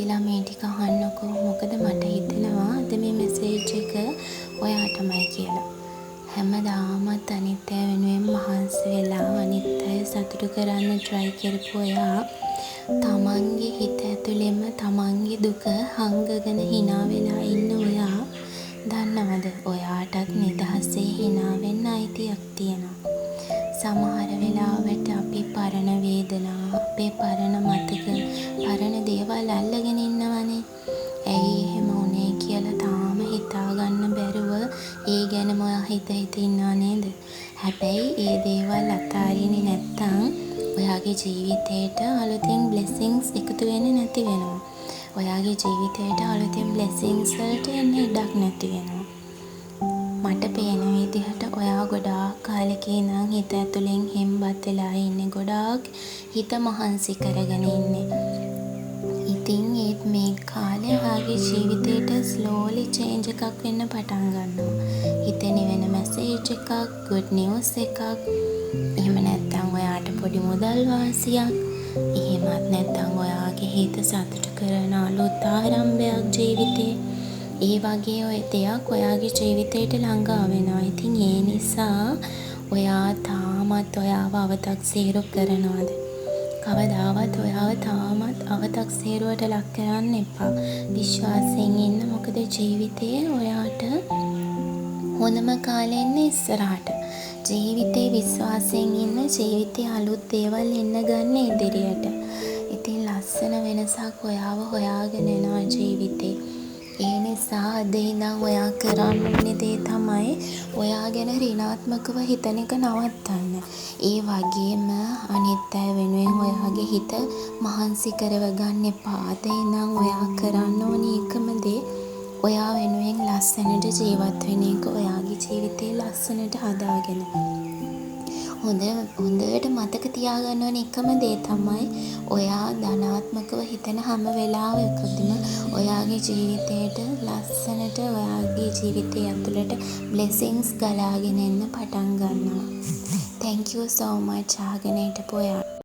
නැවතිලා මේ ටික අහන්නකෝ. මොකද මට හිතෙනවා අද මේ මෙසේජ් එක ඔයාටමයි කියලා. හැමදාමත් අනිත් අය වෙනුවෙන් මහන්සි වෙලා අනිත් අය සතුටු කරන්න try කරපු ඔයා තමන්ගේ හිත ඇතුළෙම තමන්ගේ දුක හංගගෙන hina වෙලා ඉන්න ඔයා දන්නවද? ඔයාටත් නිදහසේ hina වෙන්න අයිතියක් තියෙනවා. සමහර වෙලාවට අපි පරණ වේදනා, අපේ පරණ මතක, පරණ දේවල් අල්ලගෙන ඉන්නවනේ. ඇයි එහෙම වුනේ කියලා තාම හිතාගන්න බැරුව ඒ ගැනම ඔයා හිත ඉන්නවා නේද? හැබැයි ඒ දේවල් අතාරින්නේ නැත්තම් ඔයාගේ ජීවිතේට අලුතෙන් blessings එකතු වෙන්නේ නැති වෙනවා. ඔයාගේ ජීවිතේට අලුතෙන් blessings වලට එන්න ඉඩක් නැති වෙනවා. මට පේන විදිහට ඔයා ගොඩාක් කාලෙක ඉඳන් හිත ඇතුලෙන් හෙම්බත් වෙලා ඉන්නේ. ගොඩාක් හිත මහන්සි කරගෙන ඉන්නේ. ඉතින් ඒත් මේ කාලේ ඔයාගේ ජීවිතේට slowly change එකක් වෙන්න පටන් ගන්නවා. හිතේ නිවෙන message එකක්, good news එකක්. එහෙම නැත්නම් ඔයාට පොඩි මුදල් වාසියක්. එහෙමත් නැත්නම් ඔයාගේ හිත සතුට කරන අලුත් ආරම්භයක් ජීවිතේ. ඒ වගේ ඔය දෙයක් ඔයාගේ ජීවිතේට ළඟා වෙනවා. ඉතින් ඒ නිසා ඔයා තාමත් ඔයාව අවතක්සේරු කරනවද? කවදාවත් ඔයාව තාමත් අවතක්සේරුවට ලක් කරන්න එපා. විශ්වාසයෙන් ඉන්න. මොකද ජීවිතේ ඔයාට හොඳම කාලේ ඉන්නේ ඉස්සරහට. ජීවිතේ විශ්වාසයෙන් ඉන්න. ජීවිතේ අලුත් දේවල් එන්න ගන්න ඉදිරියට. ඉතින් ලස්සන වෙනසක් ඔයාව හොයාගෙන එනවා ජීවිතේ. ඒ නිසා අද ඉඳන් ඔයා කරන්න ඕනේ දේ තමයි ඔයා ගැන ඍණාත්මකව හිතන එක නවත්තන්න. ඒ වගේම අනිත් අය වෙනුවෙන් ඔයාගේ හිත මහන්සි කරව ගන්න එපා. අද ඉඳන් ඔයා කරන්න ඕනේ එකම දේ ඔයා වෙනුවෙන් ලස්සනට ජීවත් වෙන එක. ඔයාගේ ජීවිතේ ලස්සනට හදාගෙන. හොඳට මතක තියාගන්න ඕන එකම දේ තමයි ඔයා ධනාත්මකව හිතන හැම වෙලාවකදීම ඔයාගේ ජීවිතේට ලස්සනට ඔයාගේ ජීවිතය ඇතුළට blessings ගලාගෙන එන්න පටන් ගන්නවා. Thank you so much ආගෙන හිටපු ඔයා.